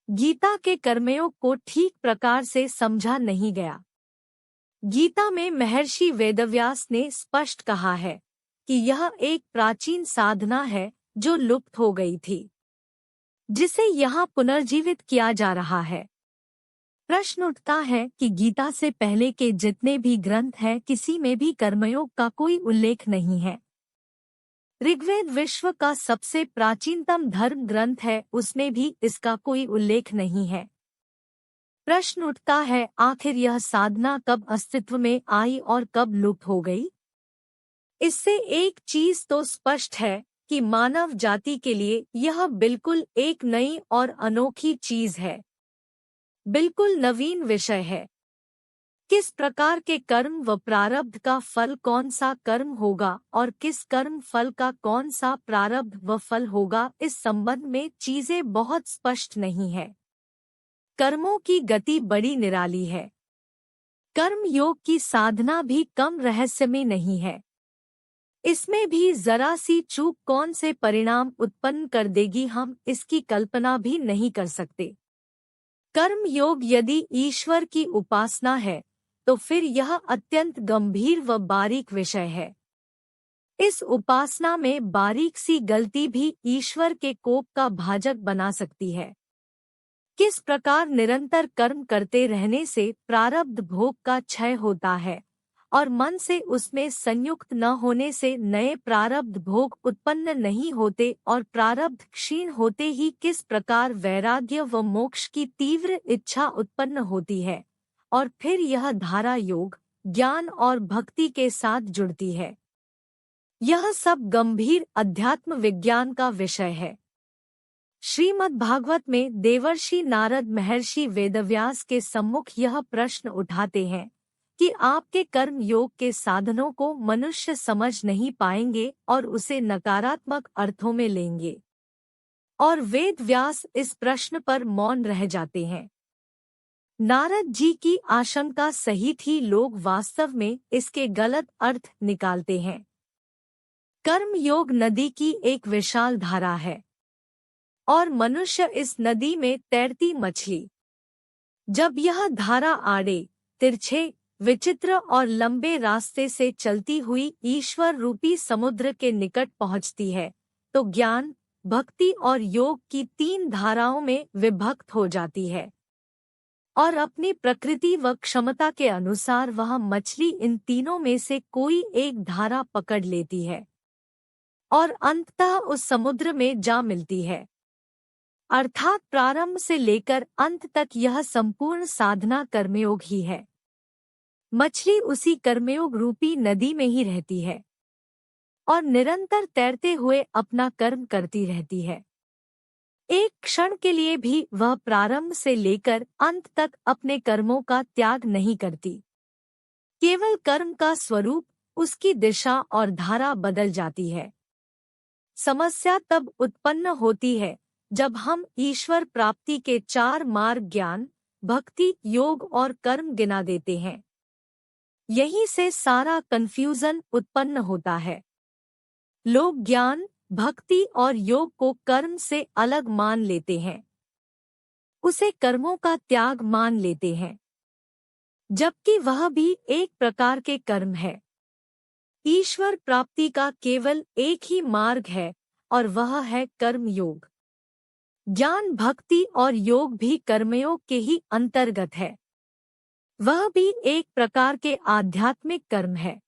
गीता के कर्मयोग को ठीक प्रकार से समझा नहीं गया। गीता में महर्षि वेदव्यास ने स्पष्ट कहा है कि यह एक प्राचीन साधना है जो लुप्त हो गई थी, जिसे यहाँ पुनर्जीवित किया जा रहा है। प्रश्न उठता है कि गीता से पहले के जितने भी ग्रंथ हैं, किसी में भी कर्मयोग का कोई उल्लेख नहीं है। ऋग्वेद विश्व का सबसे प्राचीनतम धर्म ग्रंथ है, उसमें भी इसका कोई उल्लेख नहीं है। प्रश्न उठता है, आखिर यह साधना कब अस्तित्व में आई और कब लुप्त हो गई? इससे एक चीज तो स्पष्ट है कि मानव जाति के लिए यह बिल्कुल एक नई और अनोखी चीज है, बिल्कुल नवीन विषय है। किस प्रकार के कर्म व प्रारब्ध का फल कौन सा कर्म होगा और किस कर्म फल का कौन सा प्रारब्ध व फल होगा, इस संबंध में चीजें बहुत स्पष्ट नहीं है। कर्मों की गति बड़ी निराली है। कर्म योग की साधना भी कम रहस्यमय नहीं है। इसमें भी जरा सी चूक कौन से परिणाम उत्पन्न कर देगी, हम इसकी कल्पना भी नहीं कर सकते। कर्म योग यदि ईश्वर की उपासना है तो फिर यह अत्यंत गंभीर व बारीक विषय है। इस उपासना में बारीक सी गलती भी ईश्वर के कोप का भाजक बना सकती है। किस प्रकार निरंतर कर्म करते रहने से प्रारब्ध भोग का क्षय होता है और मन से उसमें संयुक्त न होने से नए प्रारब्ध भोग उत्पन्न नहीं होते और प्रारब्ध क्षीण होते ही किस प्रकार वैराग्य व मोक्ष की तीव्र इच्छा उत्पन्न होती है और फिर यह धारा योग, ज्ञान और भक्ति के साथ जुड़ती है। यह सब गंभीर अध्यात्म विज्ञान का विषय है। श्रीमद् भागवत में देवर्षि नारद महर्षि वेदव्यास के सम्मुख यह प्रश्न उठाते हैं कि आपके कर्म योग के साधनों को मनुष्य समझ नहीं पाएंगे और उसे नकारात्मक अर्थों में लेंगे, और वेद व्यास इस प्रश्न पर मौन रह जाते हैं। नारद जी की आशंका सही थी, लोग वास्तव में इसके गलत अर्थ निकालते हैं। कर्म योग नदी की एक विशाल धारा है और मनुष्य इस नदी में तैरती मछली। जब यह धारा आड़े, तिरछे, विचित्र और लंबे रास्ते से चलती हुई ईश्वर रूपी समुद्र के निकट पहुंचती है तो ज्ञान, भक्ति और योग की तीन धाराओं में विभक्त हो जाती है और अपनी प्रकृति व क्षमता के अनुसार वह मछली इन तीनों में से कोई एक धारा पकड़ लेती है और अंततः उस समुद्र में जा मिलती है। अर्थात प्रारंभ से लेकर अंत तक यह संपूर्ण साधना कर्मयोग ही है। मछली उसी कर्मयोग रूपी नदी में ही रहती है और निरंतर तैरते हुए अपना कर्म करती रहती है। एक क्षण के लिए भी वह प्रारंभ से लेकर अंत तक अपने कर्मों का त्याग नहीं करती। केवल कर्म का स्वरूप, उसकी दिशा और धारा बदल जाती है। समस्या तब उत्पन्न होती है जब हम ईश्वर प्राप्ति के चार मार्ग ज्ञान, भक्ति, योग और कर्म गिना देते हैं। यहीं से सारा कंफ्यूजन उत्पन्न होता है। लोग ज्ञान, भक्ति और योग को कर्म से अलग मान लेते हैं, उसे कर्मों का त्याग मान लेते हैं, जबकि वह भी एक प्रकार के कर्म है। ईश्वर प्राप्ति का केवल एक ही मार्ग है और वह है कर्म योग। ज्ञान, भक्ति और योग भी कर्मयोग के ही अंतर्गत है। वह भी एक प्रकार के आध्यात्मिक कर्म है।